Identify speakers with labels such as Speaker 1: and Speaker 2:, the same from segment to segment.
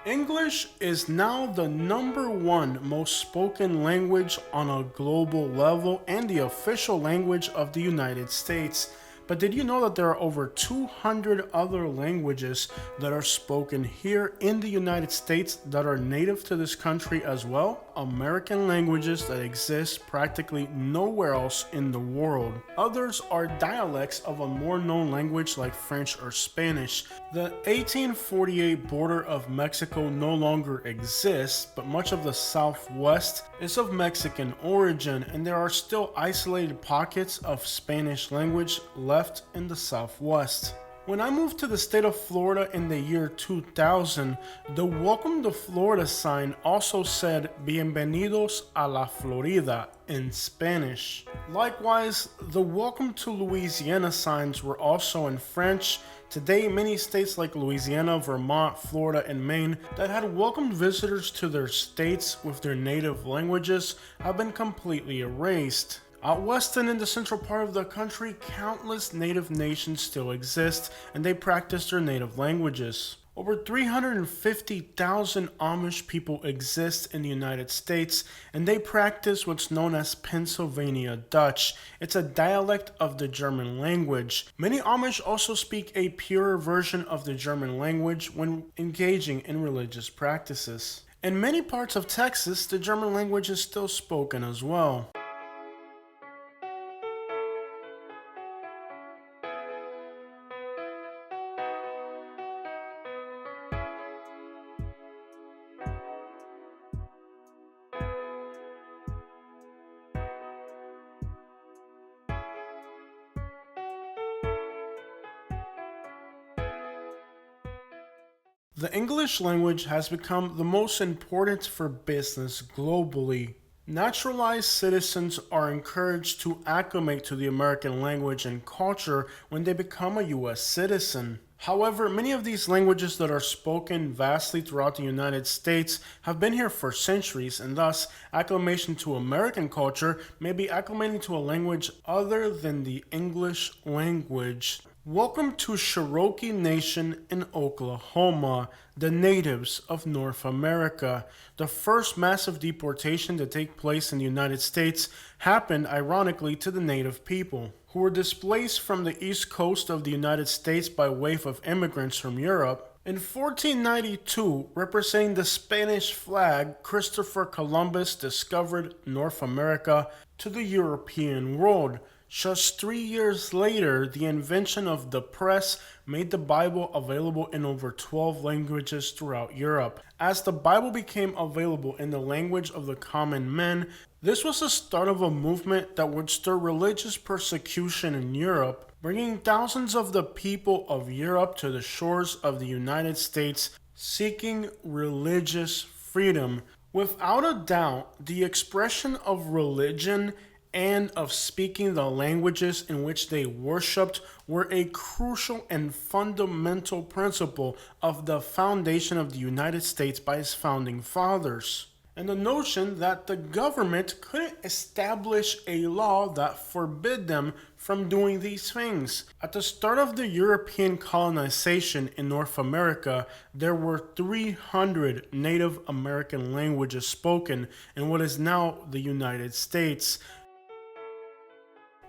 Speaker 1: English is now the #1 most spoken language on a global level and the official language of the United States. But did you know that there are over 200 other languages that are spoken here in the United States that are native to this country as well? American languages that exist practically nowhere else in the world. Others are dialects of a more known language like French or Spanish. The 1848 border of Mexico no longer exists, but much of the Southwest is of Mexican origin, and there are still isolated pockets of Spanish language left in the Southwest. When I moved to the state of Florida in the year 2000, the Welcome to Florida sign also said Bienvenidos a la Florida in Spanish. Likewise, the Welcome to Louisiana signs were also in French. Today, many states like Louisiana, Vermont, Florida, and Maine that had welcomed visitors to their states with their native languages have been completely erased. Out west and in the central part of the country, countless native nations still exist, and they practice their native languages. Over 350,000 Amish people exist in the United States, and they practice what's known as Pennsylvania Dutch. It's a dialect of the German language. Many Amish also speak a purer version of the German language when engaging in religious practices. In many parts of Texas, the German language is still spoken as well. The English language has become the most important for business globally. Naturalized citizens are encouraged to acclimate to the American language and culture when they become a US citizen. However, many of these languages that are spoken vastly throughout the United States have been here for centuries, and thus acclimation to American culture may be acclimating to a language other than the English language. Welcome to Cherokee Nation in Oklahoma, the natives of North America. The first massive deportation to take place in the United States happened ironically to the native people, who were displaced from the east coast of the United States by a wave of immigrants from Europe. In 1492, representing the Spanish flag, Christopher Columbus discovered North America to the European world. Just 3 years later, the invention of the press made the Bible available in over 12 languages throughout Europe. As the Bible became available in the language of the common men, this was the start of a movement that would stir religious persecution in Europe, bringing thousands of the people of Europe to the shores of the United States seeking religious freedom. Without a doubt, the expression of religion and of speaking the languages in which they worshipped were a crucial and fundamental principle of the foundation of the United States by its founding fathers. And the notion that the government couldn't establish a law that forbid them from doing these things. At the start of the European colonization in North America, there were 300 Native American languages spoken in what is now the United States.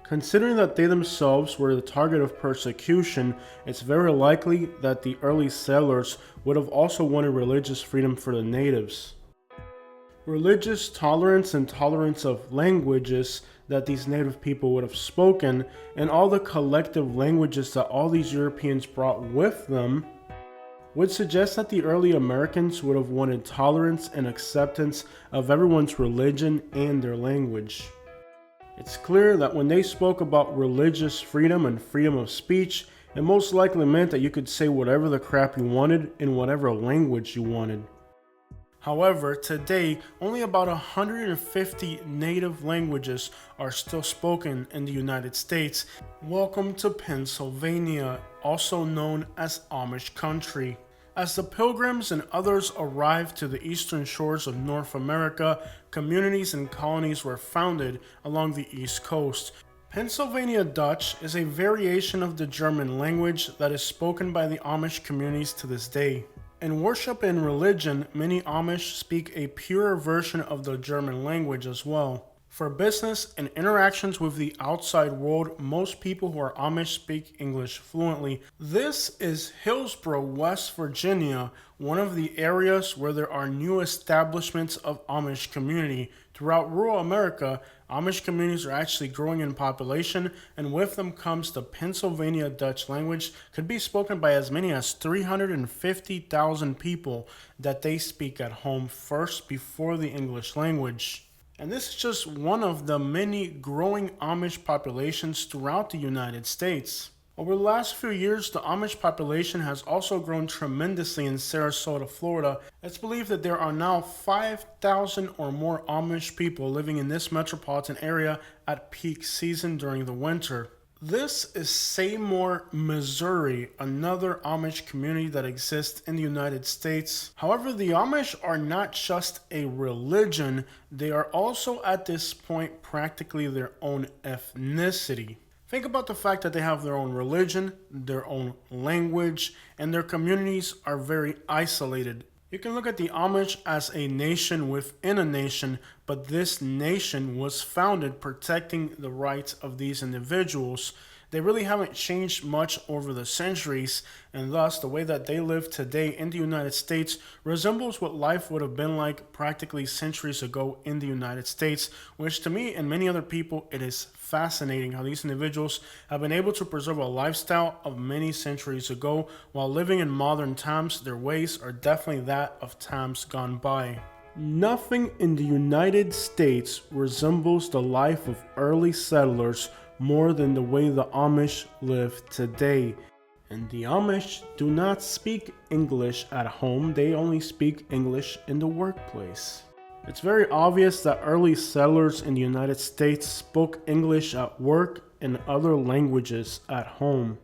Speaker 1: Considering that they themselves were the target of persecution, it's very likely that the early settlers would have also wanted religious freedom for the natives. Religious tolerance and tolerance of languages that these native people would have spoken, and all the collective languages that all these Europeans brought with them, would suggest that the early Americans would have wanted tolerance and acceptance of everyone's religion and their language. It's clear that when they spoke about religious freedom and freedom of speech, it most likely meant that you could say whatever the crap you wanted in whatever language you wanted. However, today, only about 150 native languages are still spoken in the United States. Welcome to Pennsylvania, also known as Amish country. As the Pilgrims and others arrived to the eastern shores of North America, communities and colonies were founded along the East Coast. Pennsylvania Dutch is a variation of the German language that is spoken by the Amish communities to this day. In worship and religion, many Amish speak a purer version of the German language as well. For business and interactions with the outside world, most people who are Amish speak English fluently. This is Hillsborough, West Virginia, one of the areas where there are new establishments of Amish community. Throughout rural America, Amish communities are actually growing in population, and with them comes the Pennsylvania Dutch language, could be spoken by as many as 350,000 people that they speak at home first before the English language. And this is just one of the many growing Amish populations throughout the United States. Over the last few years, the Amish population has also grown tremendously in Sarasota, Florida. It's believed that there are now 5,000 or more Amish people living in this metropolitan area at peak season during the winter. This is Seymour, Missouri, another Amish community that exists in the United States. However, the Amish are not just a religion, they are also at this point practically their own ethnicity. Think about the fact that they have their own religion, their own language, and their communities are very isolated. You can look at the Amish as a nation within a nation, but this nation was founded protecting the rights of these individuals. They really haven't changed much over the centuries, and thus the way that they live today in the United States resembles what life would have been like practically centuries ago in the United States, which to me and many other people, it is fascinating how these individuals have been able to preserve a lifestyle of many centuries ago while living in modern times. Their ways are definitely that of times gone by. Nothing in the United States resembles the life of early settlers more than the way the Amish live today. And the Amish do not speak English at home, they only speak English in the workplace. It's very obvious that early settlers in the United States spoke English at work and other languages at home.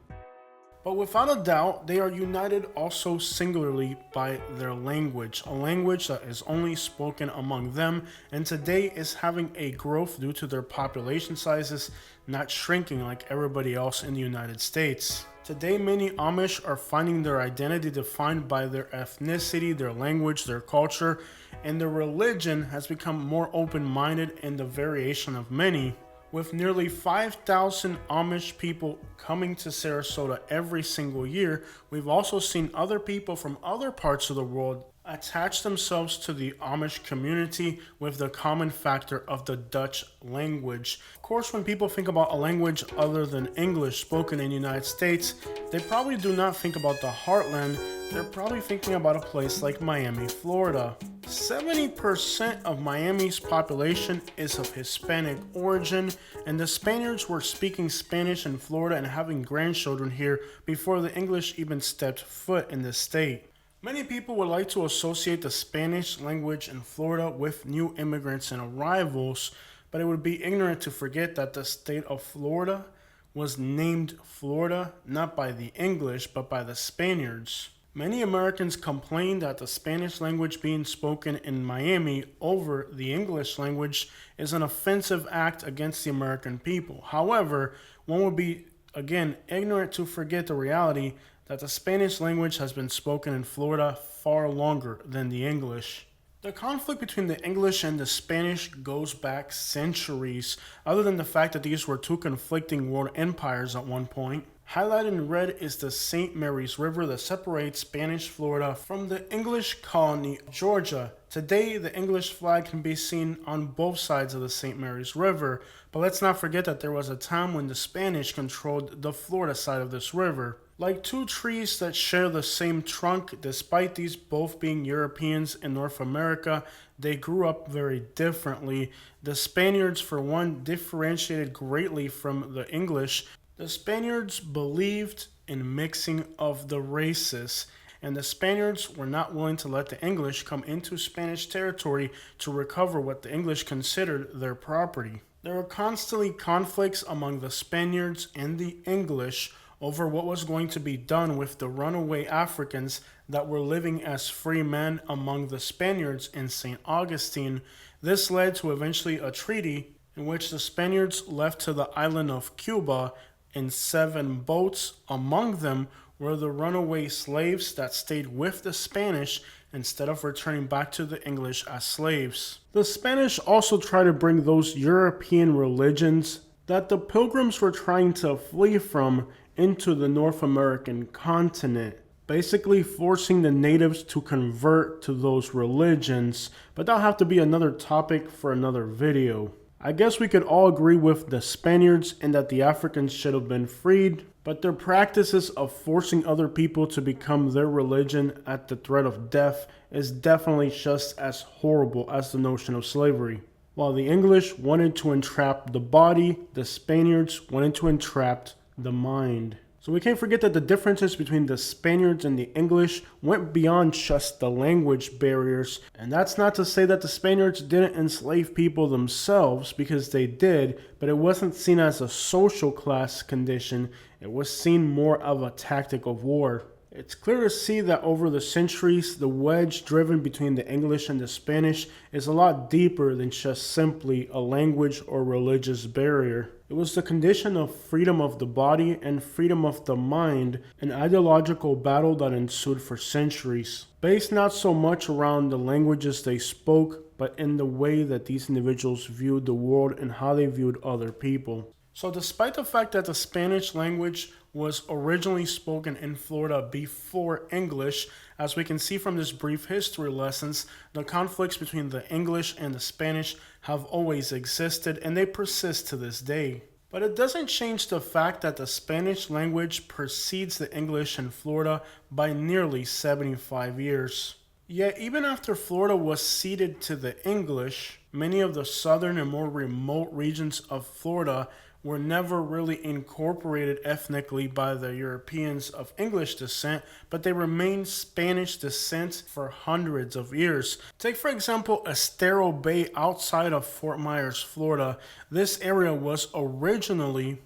Speaker 1: But without a doubt, they are united also singularly by their language, a language that is only spoken among them, and today is having a growth due to their population sizes not shrinking like everybody else in the United States. Today, many Amish are finding their identity defined by their ethnicity, their language, their culture, and their religion has become more open-minded in the variation of many. With nearly 5,000 Amish people coming to Sarasota every single year, we've also seen other people from other parts of the world attach themselves to the Amish community with the common factor of the Dutch language. Of course, when people think about a language other than English spoken in the United States, they probably do not think about the heartland. They're probably thinking about a place like Miami, Florida. 70% of Miami's population is of Hispanic origin, and the Spaniards were speaking Spanish in Florida and having grandchildren here before the English even stepped foot in the state. Many people would like to associate the Spanish language in Florida with new immigrants and arrivals, but it would be ignorant to forget that the state of Florida was named Florida not by the English but by the Spaniards. Many Americans complain that the Spanish language being spoken in Miami over the English language is an offensive act against the American people. However, one would be, again, ignorant to forget the reality that the Spanish language has been spoken in Florida far longer than the English. The conflict between the English and the Spanish goes back centuries, other than the fact that these were two conflicting world empires at one point. Highlighted in red is the St. Mary's River that separates Spanish Florida from the English colony of Georgia. Today, the English flag can be seen on both sides of the St. Mary's River, but let's not forget that there was a time when the Spanish controlled the Florida side of this river. Like two trees that share the same trunk, despite these both being Europeans in North America, they grew up very differently. The Spaniards, for one, differentiated greatly from the English. The Spaniards believed in mixing of the races, and the Spaniards were not willing to let the English come into Spanish territory to recover what the English considered their property. There were constantly conflicts among the Spaniards and the English over what was going to be done with the runaway Africans that were living as free men among the Spaniards in St. Augustine. This led to eventually a treaty in which the Spaniards left to the island of Cuba in 7 boats. Among them were the runaway slaves that stayed with the Spanish instead of returning back to the English as slaves. The Spanish also tried to bring those European religions that the Pilgrims were trying to flee from into the North American continent, basically forcing the natives to convert to those religions, but that'll have to be another topic for another video. I guess we could all agree with the Spaniards in that the Africans should have been freed, but their practices of forcing other people to become their religion at the threat of death is definitely just as horrible as the notion of slavery. While the English wanted to entrap the body, the Spaniards wanted to entrap the mind. So we can't forget that the differences between the Spaniards and the English went beyond just the language barriers. And that's not to say that the Spaniards didn't enslave people themselves, because they did, but it wasn't seen as a social class condition. It was seen more of a tactic of war. It's clear to see that over the centuries, the wedge driven between the English and the Spanish is a lot deeper than just simply a language or religious barrier. It was the condition of freedom of the body and freedom of the mind, an ideological battle that ensued for centuries, based not so much around the languages they spoke, but in the way that these individuals viewed the world and how they viewed other people. So despite the fact that the Spanish language was originally spoken in Florida before English, as we can see from this brief history lessons, the conflicts between the English and the Spanish have always existed, and they persist to this day. But it doesn't change the fact that the Spanish language precedes the English in Florida by nearly 75 years. Yet even after Florida was ceded to the English, many of the southern and more remote regions of Florida were never really incorporated ethnically by the Europeans of English descent, but they remained Spanish descent for hundreds of years. Take, for example, Estero Bay outside of Fort Myers, Florida. This area was originally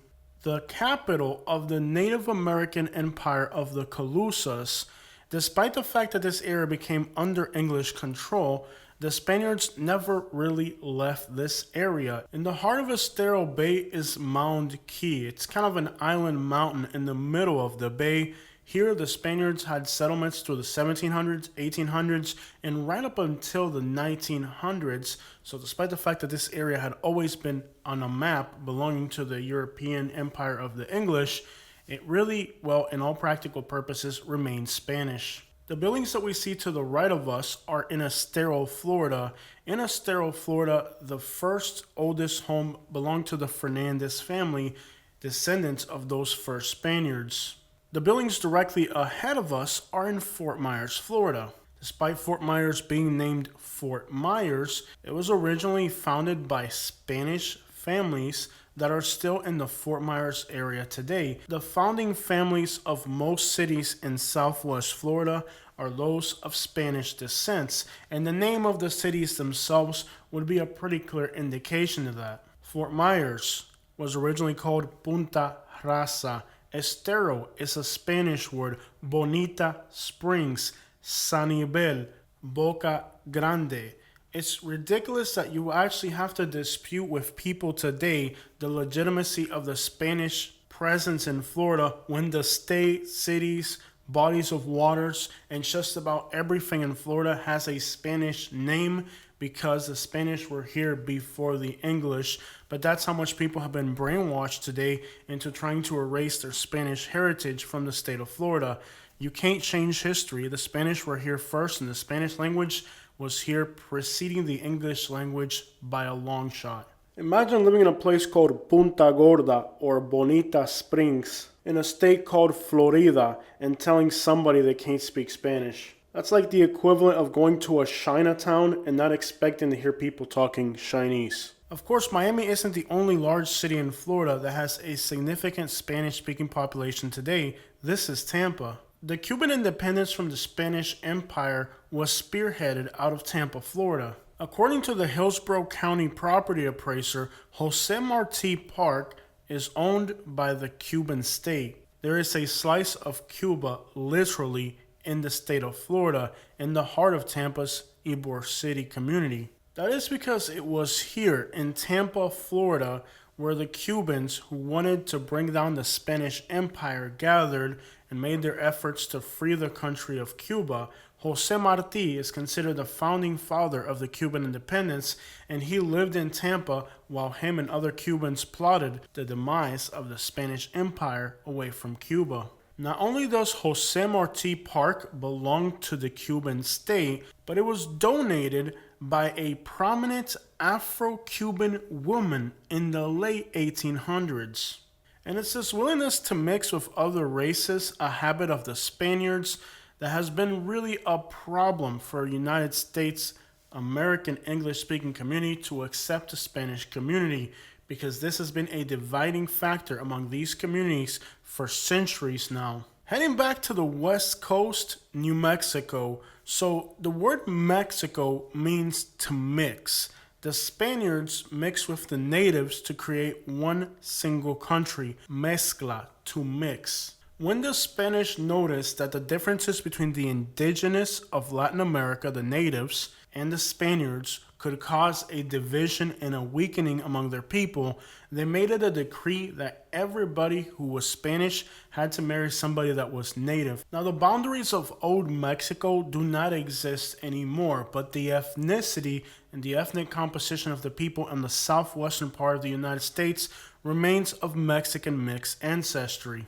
Speaker 1: the capital of the Native American Empire of the Calusas. Despite the fact that this area became under English control, the Spaniards never really left this area. In the heart of Estero Bay is Mound Key. It's kind of an island mountain in the middle of the bay. Here, the Spaniards had settlements through the 1700s, 1800s, and right up until the 1900s. So despite the fact that this area had always been on a map belonging to the European Empire of the English, it really, well, in all practical purposes, remained Spanish. The buildings that we see to the right of us are in Estero, Florida. In Estero, Florida, the first oldest home belonged to the Fernandez family, descendants of those first Spaniards. The buildings directly ahead of us are in Fort Myers, Florida. Despite Fort Myers being named Fort Myers, it was originally founded by Spanish families that are still in the Fort Myers area today. The founding families of most cities in Southwest Florida are those of Spanish descent, and the name of the cities themselves would be a pretty clear indication of that. Fort Myers was originally called Punta Rasa. Estero is a Spanish word. Bonita Springs, Sanibel, Boca Grande. It's ridiculous that you actually have to dispute with people today the legitimacy of the Spanish presence in Florida when the state, cities, bodies of waters, and just about everything in Florida has a Spanish name because the Spanish were here before the English. But that's how much people have been brainwashed today into trying to erase their Spanish heritage from the state of Florida. You can't change history. The Spanish were here first, and the Spanish language was here preceding the English language by a long shot. Imagine living in a place called Punta Gorda or Bonita Springs in a state called Florida and telling somebody they can't speak Spanish. That's like the equivalent of going to a Chinatown and not expecting to hear people talking Chinese. Of course, Miami isn't the only large city in Florida that has a significant Spanish-speaking population today. This is Tampa. The Cuban independence from the Spanish Empire was spearheaded out of Tampa, Florida. According to the Hillsborough County property appraiser, Jose Marti Park is owned by the Cuban state. There is a slice of Cuba, literally, in the state of Florida, in the heart of Tampa's Ybor City community. That is because it was here in Tampa, Florida, where the Cubans who wanted to bring down the Spanish Empire gathered and made their efforts to free the country of Cuba. Jose Marti is considered the founding father of the Cuban independence, and he lived in Tampa while him and other Cubans plotted the demise of the Spanish Empire away from Cuba. Not only does Jose Marti Park belong to the Cuban state, but it was donated by a prominent Afro-Cuban woman in the late 1800s. And it's this willingness to mix with other races, a habit of the Spaniards, that has been really a problem for United States American English-speaking community to accept the Spanish community, because this has been a dividing factor among these communities for centuries now. Heading back to the West Coast, New Mexico. So the word Mexico means to mix. The Spaniards mixed with the natives to create one single country, mezcla, to mix. When the Spanish noticed that the differences between the indigenous of Latin America, the natives, and the Spaniards could cause a division and a weakening among their people, they made it a decree that everybody who was Spanish had to marry somebody that was native. Now, the boundaries of Old Mexico do not exist anymore, but the ethnicity and the ethnic composition of the people in the southwestern part of the United States remains of Mexican mixed ancestry.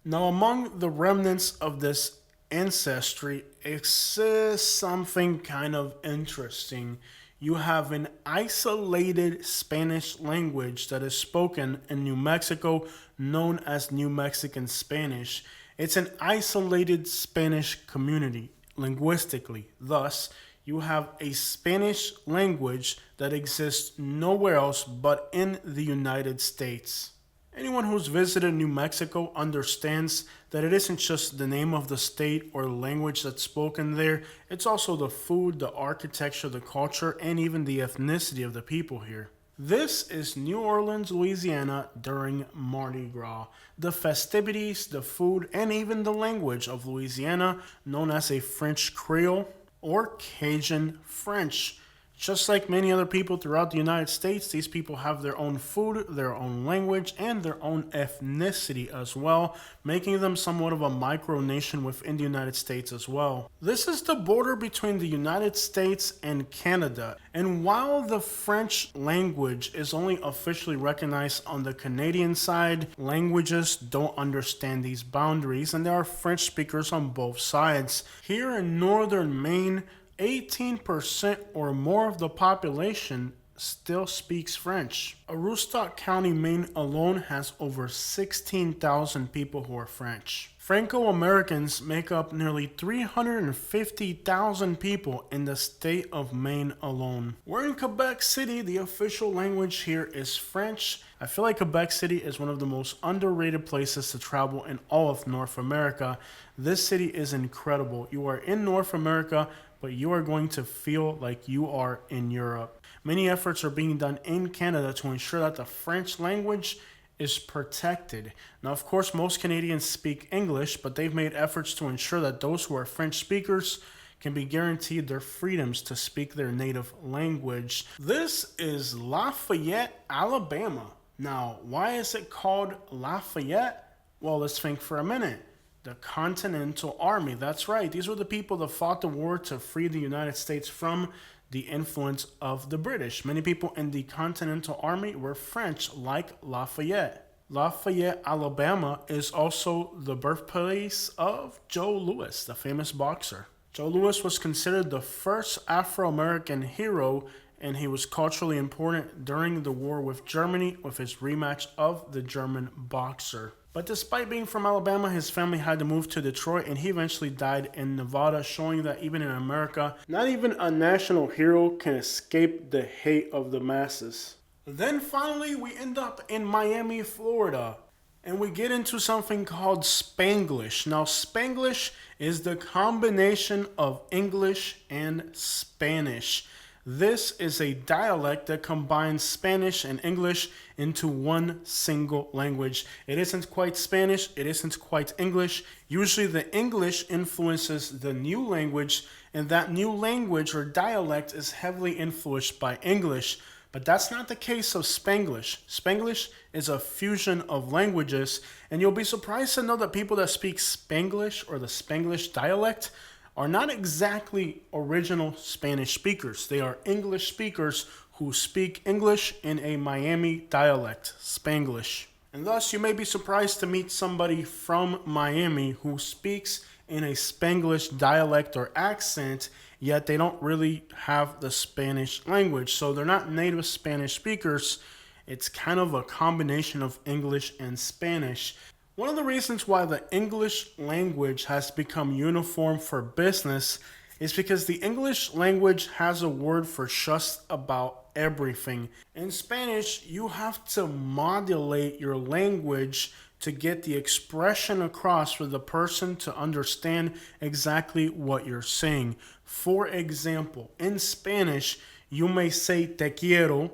Speaker 1: Now, among the remnants of this ancestry exists something kind of interesting. You have an isolated Spanish language that is spoken in New Mexico known as New Mexican Spanish. It's an isolated Spanish community linguistically. Thus, you have a Spanish language that exists nowhere else but in the United States. Anyone who's visited New Mexico understands that it isn't just the name of the state or the language that's spoken there, it's also the food, the architecture, the culture, and even the ethnicity of the people here. This is New Orleans, Louisiana during Mardi Gras. The festivities, the food, and even the language of Louisiana, known as a French Creole or Cajun French. Just like many other people throughout the United States, these people have their own food, their own language, and their own ethnicity as well, making them somewhat of a micronation within the United States as well. This is the border between the United States and Canada, and while the French language is only officially recognized on the Canadian side, languages don't understand these boundaries, and there are French speakers on both sides. Here in northern Maine, 18% or more of the population still speaks French. Aroostook County, Maine alone has over 16,000 people who are French. Franco-Americans make up nearly 350,000 people in the state of Maine alone. We're in Quebec City. The official language here is French. I feel like Quebec City is one of the most underrated places to travel in all of North America. This city is incredible. You are in North America, but you are going to feel like you are in Europe. Many efforts are being done in Canada to ensure that the French language is protected. Now, of course, most Canadians speak English, but they've made efforts to ensure that those who are French speakers can be guaranteed their freedoms to speak their native language. This is Lafayette, Alabama. Now, why is it called Lafayette? Well, let's think for a minute. The Continental Army, that's right. These were the people that fought the war to free the United States from the influence of the British. Many people in the Continental Army were French, like Lafayette. Lafayette, Alabama is also the birthplace of Joe Louis, the famous boxer. Joe Louis was considered the first Afro-American hero, and he was culturally important during the war with Germany with his rematch of the German boxer. But despite being from Alabama, his family had to move to Detroit, and he eventually died in Nevada, showing that even in America, not even a national hero can escape the hate of the masses. Then finally, we end up in Miami, Florida, and we get into something called Spanglish. Now, Spanglish is the combination of English and Spanish. This is a dialect that combines Spanish and English into one single language. It isn't quite Spanish, it isn't quite English. Usually the English influences the new language, and that new language or dialect is heavily influenced by English. But that's not the case of Spanglish. Spanglish is a fusion of languages, and you'll be surprised to know that people that speak Spanglish or the Spanglish dialect are not exactly original Spanish speakers. They are English speakers who speak English in a Miami dialect, Spanglish. And thus, you may be surprised to meet somebody from Miami who speaks in a Spanglish dialect or accent, yet they don't really have the Spanish language. So they're not native Spanish speakers. It's kind of a combination of English and Spanish. One of the reasons why the English language has become uniform for business is because the English language has a word for just about everything. In Spanish, you have to modulate your language to get the expression across for the person to understand exactly what you're saying. For example, in Spanish, you may say te quiero,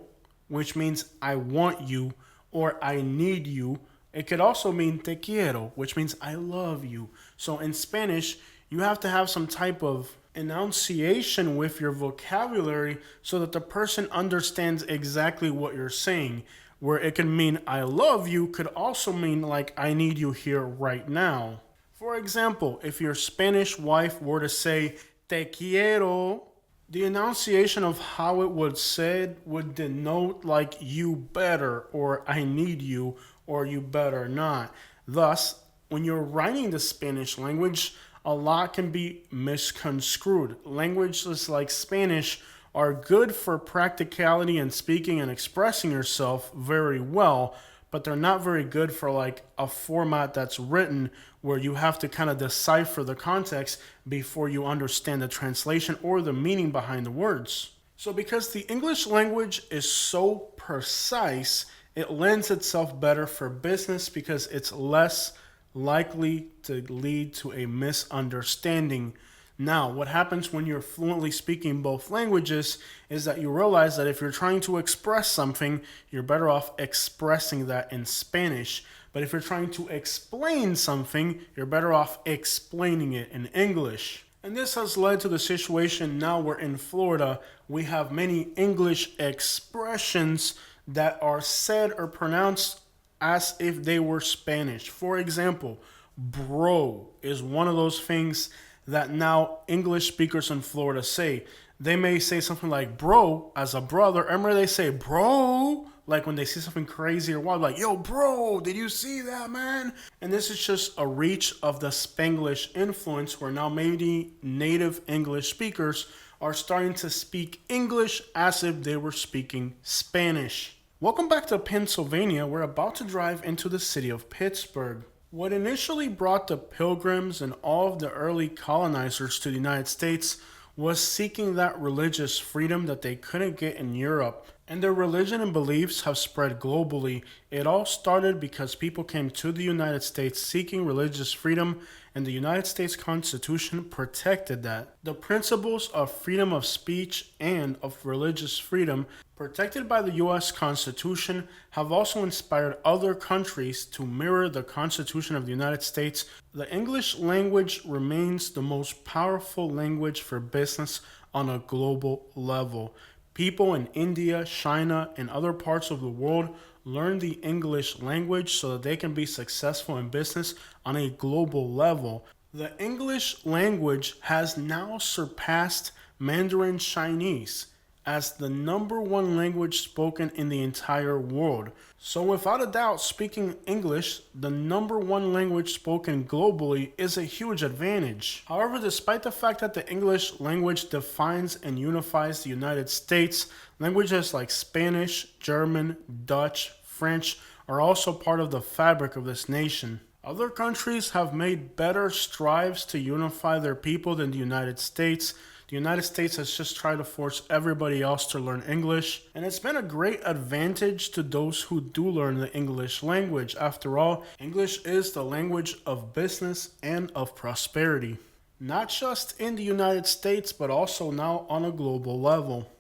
Speaker 1: which means I want you or I need you. It could also mean te quiero, which means I love you. So in Spanish, you have to have some type of enunciation with your vocabulary so that the person understands exactly what you're saying. Where it can mean I love you could also mean like I need you here right now. For example, if your Spanish wife were to say te quiero, the enunciation of how it would said would denote like you better or I need you or you better not. Thus, when you're writing the Spanish language, a lot can be misconstrued. Languages like Spanish are good for practicality and speaking and expressing yourself very well, but they're not very good for like a format that's written where you have to kind of decipher the context before you understand the translation or the meaning behind the words. So because the English language is so precise, it lends itself better for business because it's less likely to lead to a misunderstanding. Now, what happens when you're fluently speaking both languages is that you realize that if you're trying to express something, you're better off expressing that in Spanish. But if you're trying to explain something, you're better off explaining it in English. And this has led to the situation now where in Florida, we have many English expressions that are said or pronounced as if they were Spanish. For example, bro is one of those things that now English speakers in Florida say. They may say something like bro as a brother. Remember they say bro like when they see something crazy or wild, like yo bro, did you see that, man? And this is just a reach of the Spanglish influence where now maybe native English speakers are starting to speak English as if they were speaking Spanish. Welcome back to Pennsylvania. We're about to drive into the city of Pittsburgh. What initially brought the Pilgrims and all of the early colonizers to the United States was seeking that religious freedom that they couldn't get in Europe. And their religion and beliefs have spread globally. It all started because people came to the United States seeking religious freedom, and the United States Constitution protected that. The principles of freedom of speech and of religious freedom protected by the U.S. Constitution have also inspired other countries to mirror the Constitution of the United States. The English language remains the most powerful language for business on a global level. People in India, China, and other parts of the world learn the English language so that they can be successful in business on a global level. The English language has now surpassed Mandarin Chinese as the #1 language spoken in the entire world. So without a doubt, speaking English, the #1 language spoken globally, is a huge advantage. However, despite the fact that the English language defines and unifies the United States, languages like Spanish, German, Dutch, French are also part of the fabric of this nation. Other countries have made better strives to unify their people than the United States. The United States has just tried to force everybody else to learn English, and it's been a great advantage to those who do learn the English language. After all, English is the language of business and of prosperity, not just in the United States, but also now on a global level.